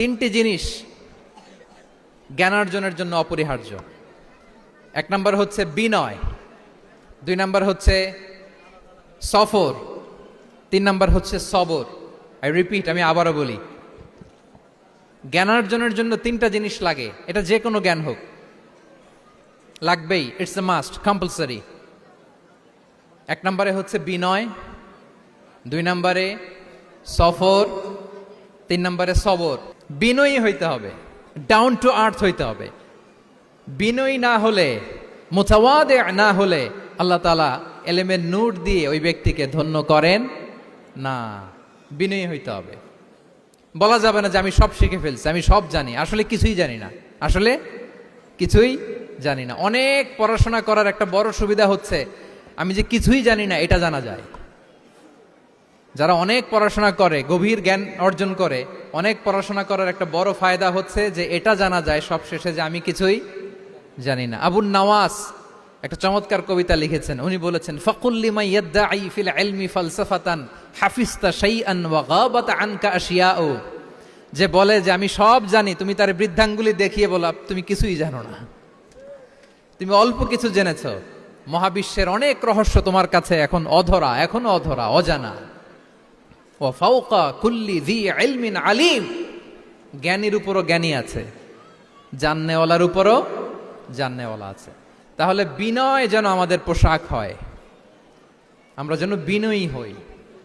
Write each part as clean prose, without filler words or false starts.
তিনটি জিনিস জ্ঞানার্জনের জন্য অপরিহার্য। এক নাম্বার হচ্ছে বিনয়, দুই নাম্বার হচ্ছে সফর, তিন নাম্বার হচ্ছে সবর। আই রিপিট, আমি আবারও বলি, জ্ঞানার্জনের জন্য তিনটা জিনিস লাগে। এটা যে কোনো জ্ঞান হোক, লাগবেই, ইটস এ মাস্ট, কম্পালসারি। এক নম্বরে হচ্ছে বিনয়, দুই নম্বরে সফর, তিন নম্বরে সবর। বিনয়ী হইতে হবে, ডাউন টু আর্থ হইতে হবে। বিনয়ী না হলে, মুতাওয়াদে না হলে আল্লাহ তাআলা এলেমের নূর দিয়ে ওই ব্যক্তিকে ধন্য করেন না। বিনয়ী হইতে হবে। বলা যাবে না যে আমি সব শিখে ফেলছি, আমি সব জানি, আসলে কিছুই জানি না, আসলে কিছুই জানি না। অনেক পড়াশোনা করার একটা বড় সুবিধা হচ্ছে আমি যে কিছুই জানি না এটা জানা যায়। যারা অনেক পড়াশোনা করে, গভীর জ্ঞান অর্জন করে, অনেক পড়াশোনা করার একটা বড় ফায়দা হচ্ছে যে এটা জানা যায় সব শেষে যে আমি কিছুই জানি না। আবুন নওয়াস একটা চমৎকার কবিতা লিখেছেন। উনি বলেছেন, ফাকুল লিমান ইয়াদদাঈ ফিল ইলমি ফালসাফাতান হাফিজতা শাইআন ওয়া গাবাত আনকা আশিয়াউ। যে বলে যে আমি সব জানি, তুমি তার বৃদ্ধাঙ্গুলি দেখিয়ে বলা তুমি কিছুই জানো না, তুমি অল্প কিছু জেনেছো। মহাবিশ্বের অনেক রহস্য তোমার কাছে এখন অধরা, এখনো অধরা, অজানা। ওয়া ফাওকা কুল্লি যী ইলমিন আলিম। জ্ঞানীর উপরও জ্ঞানী আছে, জাননেওয়ালার উপরও জাননেওয়ালা আছে। তাহলে বিনয় যেন আমাদের পোশাক হয়, আমরা যেন বিনয়ী হই।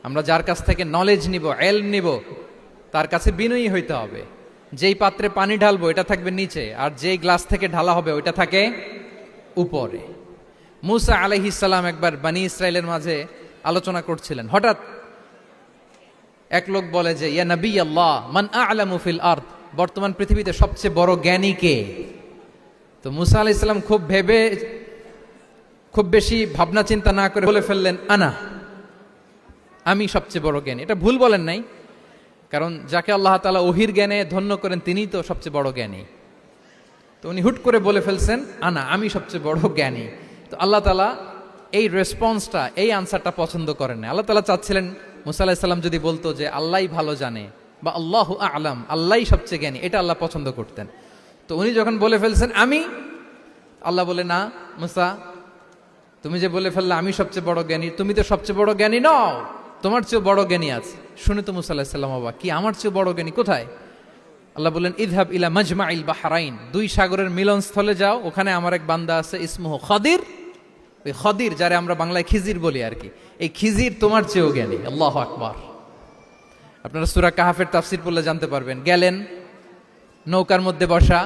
আমরা যার কাছ থেকে নলেজ নিব, ইলম নিব, তার কাছে বিনয়ী হইতে হবে। যেই পাত্রে পানি ঢালবো এটা থাকবে নিচে, আর যেই গ্লাস থেকে ঢালা হবে ওইটা থাকে উপরে। মুসা আলাইহিস সালাম একবার বনি ইসরাইলের মাঝে আলোচনা করছিলেন। হঠাৎ এক লোক বলে যে, ইয়া নবী আল্লাহ, মান আ'লামু ফিল আরদ, বর্তমান পৃথিবীতে সবচেয়ে বড় জ্ঞানী কে? তো মুসা আলাইহিস সালাম খুব বেশি ভাবনা চিন্তা না করে বলে ফেললেন, আনা, আমি সবচেয়ে বড় জ্ঞানী। এটা ভুল বলেন নাই, কারণ যাকে আল্লাহ তাআলা ওহির জ্ঞানে ধন্য করেন তিনিই তো সবচেয়ে বড় জ্ঞানী। তো উনি হুট করে বলে ফেলছেন, আনা, আমি সবচেয়ে বড় জ্ঞানী। তো আল্লাহ তাআলা এই রেসপন্সটা, এই আনসারটা পছন্দ করেন না। আল্লাহ তাআলা চাচ্ছিলেন মুসা আলাইহিস সালাম যদি বলতো যে আল্লাহই ভালো জানে, বা আল্লাহু আ'লাম, আল্লাহই সবচেয়ে জ্ঞানী, এটা আল্লাহ পছন্দ করতেন। তো উনি যখন বলে ফেলছেন আমি, আল্লাহ বলে, না মুসা, তুমি যে বলে ফেললে আমি সবচেয়ে বড় জ্ঞানী, তুমি তো সবচেয়ে বড় জ্ঞানী নও, তোমার চেয়েও বড় জ্ঞানী আছে। শুনে তো মুসা আলাইহিস সালাম অবাক, কি আমার চেয়েও বড় জ্ঞানী কোথায়? আল্লাহ বললেন, ইযহাব ইলা মাজমাইল বাহরাইন, দুই সাগরের মিলনস্থলে যাও, ওখানে আমার এক বান্দা আছে, ইসমুহু খদির। ওই খদির, যারে আমরা বাংলায় খিজির বলি আর কি, এই খিজির তোমার চেয়েও জ্ঞানী। আল্লাহু আকবার। আপনারা সূরা কাহাফের তাফসীর পড়লে জানতে পারবেন। গেলেন, নৌকার মধ্যে বসা,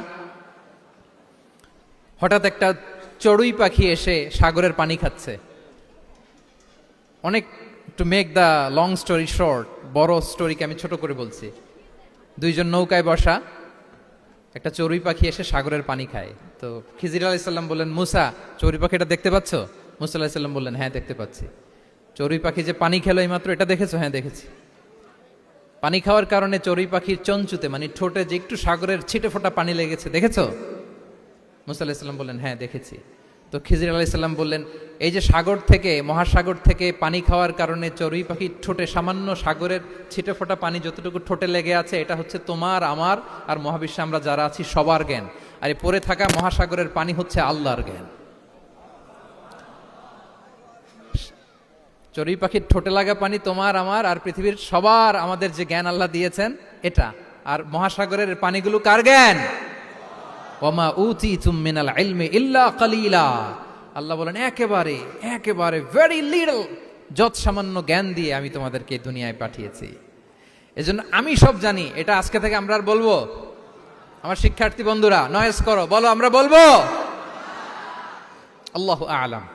হঠাৎ একটা চড়ুই পাখি এসে সাগরের পানি খাচ্ছে। অনেক, to make the long story short, বড় স্টোরিকে আমি ছোট করে বলছি। দুইজন নৌকায় বসা, একটা চড়ুই পাখি এসে সাগরের পানি খায়। তো খিজির আলাইহিস সালাম বললেন, মুসা, চড়ুই পাখিটা দেখতে পাচ্ছ? মুসা আলাইহিস সালাম বললেন, হ্যাঁ দেখতে পাচ্ছি। চড়ুই পাখি যে পানি খেলো এইমাত্র, এটা দেখেছো? হ্যাঁ দেখেছি। পানি খাওয়ার কারণে চড়ুই পাখির চঞ্চুতে, মানে ঠোঁটে যে একটু সাগরের ছিটে ফোটা পানি লেগেছে, দেখেছো? মুসা আলাইহিস সালাম বললেন, হ্যাঁ দেখেছি। তো খিজির আলাইহিস সালাম বললেন, এই যে সাগর থেকে, মহাসাগর থেকে পানি খাওয়ার কারণে চড়ুই পাখির ঠোঁটে সামান্য সাগরের ছিটে ফোটা পানি যতটুকু ঠোঁটে লেগে আছে, এটা হচ্ছে তোমার, আমার আর মহাবিশ্বে আমরা যারা আছি সবার জ্ঞান। আর এই পড়ে থাকা মহাসাগরের পানি হচ্ছে আল্লাহর জ্ঞান। চড়ুই পাখির ঠোঁটে লাগা পানি তোমার, আমার আর পৃথিবীর সবার, আমাদের যে জ্ঞান আল্লাহ দিয়েছেন এটা। আর মহাসাগরের পানিগুলো কার জ্ঞান? ওয়ামা উতীতুম মিনাল ইলমি ইল্লা কালিলা। আল্লাহ বলেন, একেবারে একেবারে ভেরি লিটল, যত সামান্য জ্ঞান দিয়ে আমি তোমাদেরকে দুনিয়ায় পাঠিয়েছি। এজন্য আমি সব জানি, এটা আজকে থেকে আমরা আর বলবো। আমার শিক্ষার্থী বন্ধুরা, নয়েজ করো, বলো আমরা বলবো আল্লাহু আ'লাম।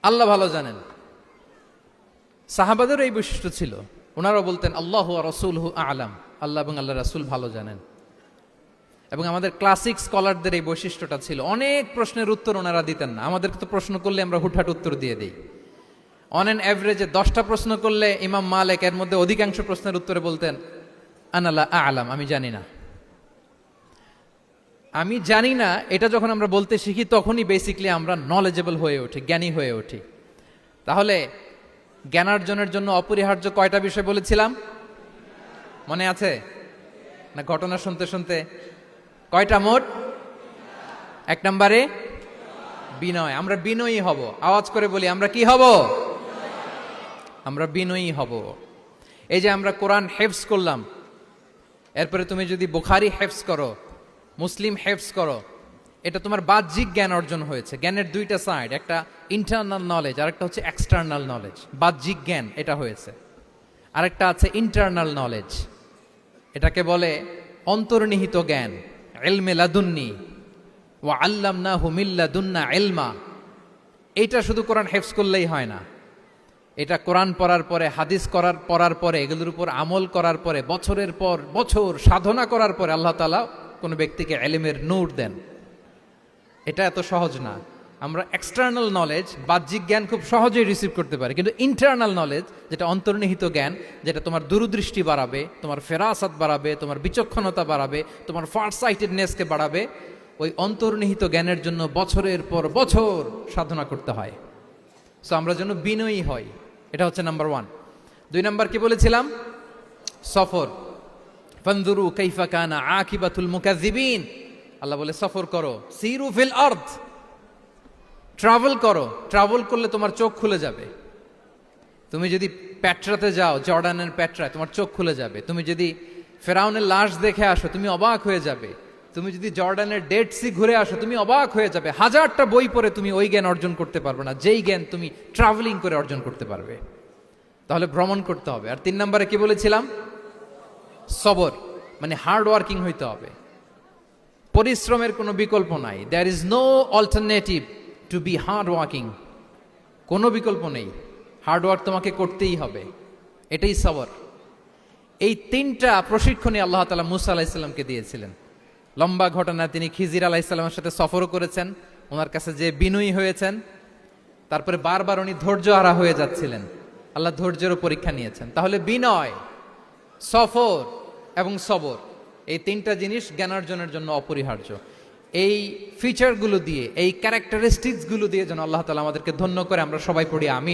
আল্লাহ ভালো জানেন। সাহাবাদের এই বৈশিষ্ট্য ছিল, ওনারাও বলতেন আল্লাহু ওয়া রাসূলুহু আ'লাম, আল্লাহ এবং আল্লাহ রাসূল ভালো জানেন। এবং আমাদের ক্লাসিক স্কলারদের এই বৈশিষ্ট্যটা ছিল, অনেক প্রশ্নের উত্তর ওনারা দিতেন না। আমাদেরকে তো প্রশ্ন করলে আমরা হুটহাট উত্তর দিয়ে দিই। অন অ্যান অ্যাভারেজে 10টা প্রশ্ন করলে ইমাম মালিক এর মধ্যে অধিকাংশ প্রশ্নের উত্তরে বলতেন আনা লা আ'লাম, আমি জানি না। আমি জানি না, এটা যখন আমরা বলতে শিখি তখনই বেসিক্যালি আমরা নলেজেবল হয়ে উঠি, জ্ঞানী হয়ে উঠি। তাহলে জ্ঞানার্জনের জন্য অপরিহার্য কয়টা বিষয় বলেছিলাম? মনে আছে? না ঘটনা শুনতে শুনতে? কয়টা মোট? 1 নম্বরে বিনয়। আমরা বিনয়ী হব। আওয়াজ করে বলি, আমরা কি হব? আমরা বিনয়ী হব। এই যে আমরা কোরআন হেফজ করলাম, এরপরে তুমি যদি বুখারী হেফজ করো, মুসলিম হেফজ করো, এটা তোমার বাহ্যিক জ্ঞান অর্জন হয়েছে। জ্ঞানের দুইটা সাইড, একটা ইন্টারনাল নলেজ আর একটা হচ্ছে এক্সটার্নাল নলেজ। বাহ্যিক জ্ঞান এটা হয়েছে, আরেকটা আছে ইন্টারনাল নলেজ, এটাকে বলে অন্তর্নিহিত জ্ঞান। ইলমে লাদুন্নি ওয়া আল্লামনাহু মিন লাদুন্না ইলমা। এটা শুধু কোরআন হেফজ করলেই হয় না, এটা কোরআন পড়ার পরে, হাদিস পড়ার পরে, এগুলোর উপর আমল করার পরে, বছরের পর বছর সাধনা করার পরে আল্লাহ তাআলা কোনো ব্যক্তিকে ইলমের নূর দেন। এটা এত সহজ না। আমরা এক্সটার্নাল নলেজ, বাহ্যিক জ্ঞান খুব সহজেই রিসিভ করতে পারি, কিন্তু ইন্টারনাল নলেজ, যেটা অন্তর্নিহিত জ্ঞান, যেটা তোমার দূরদৃষ্টি বাড়াবে, তোমার ফেরাসাত বাড়াবে, তোমার বিচক্ষণতা বাড়াবে, তোমার ফারসাইটেডনেসকে বাড়াবে, ওই অন্তর্নিহিত জ্ঞানের জন্য বছরের পর বছর সাধনা করতে হয়। সো আমরা যেন বিনয়ী হই, এটা হচ্ছে নাম্বার 1। 2 নাম্বার কি বলেছিলাম? সফর। ফানজুরু কাইফা কানা আকিবাতুল মুকাজ্জিবিন। আল্লাহ বলে সফর করো, সিরু ফিল আরদ, ট্রাভেল করো। ট্রাভেল করলে তোমার চোখ খুলে যাবে। তুমি যদি পেট্রাতে যাও, জর্ডানের পেট্রায়, তোমার চোখ খুলে যাবে। তুমি যদি ফেরাউনের লাশ দেখে আসো, তুমি অবাক হয়ে যাবে। তুমি যদি জর্ডানের ডেড সি ঘুরে আসো, তুমি অবাক হয়ে যাবে। 1000টা বই পড়ে তুমি ওই জ্ঞান অর্জন করতে পারবে না, যেই জ্ঞান তুমি ট্রাভেলিং করে অর্জন করতে পারবে। তাহলে ভ্রমণ করতে হবে। আর 3 নম্বরে কি বলেছিলাম? সবর, মানে হার্ড ওয়ার্কিং হইতে হবে। পরিশ্রমের কোনো বিকল্প নাই। There is no alternative to be hard working. কোনো বিকল্প নেই, হার্ড ওয়ার্ক তোমাকে করতেই হবে। এটাই সবর। এই 3টা প্রশিক্ষণই আল্লাহ তাআলা মুসা আলাইহিস সালামকে দিয়েছিলেন। লম্বা ঘটনা, তিনি খিজির আলাইহিস সালামের সাথে সফরও করেছেন, ওনার কাছে যে বিনয়ী হয়েছেন। তারপরে বারবার উনি ধৈর্যহারা হয়ে যাচ্ছিলেন, আল্লাহ ধৈর্যেরও পরীক্ষা নিয়েছেন। তাহলে বিনয়, সফর এবং সবর, এই 3টা জিনিস জ্ঞানার্জনের জন্য অপরিহার্য। এই ফিচারগুলো দিয়ে, এই ক্যারেক্টারিস্টিক্সগুলো দিয়ে যেন আল্লাহ তাআলা আমাদেরকে ধন্য করে। আমরা সবাই পড়ি আমিন।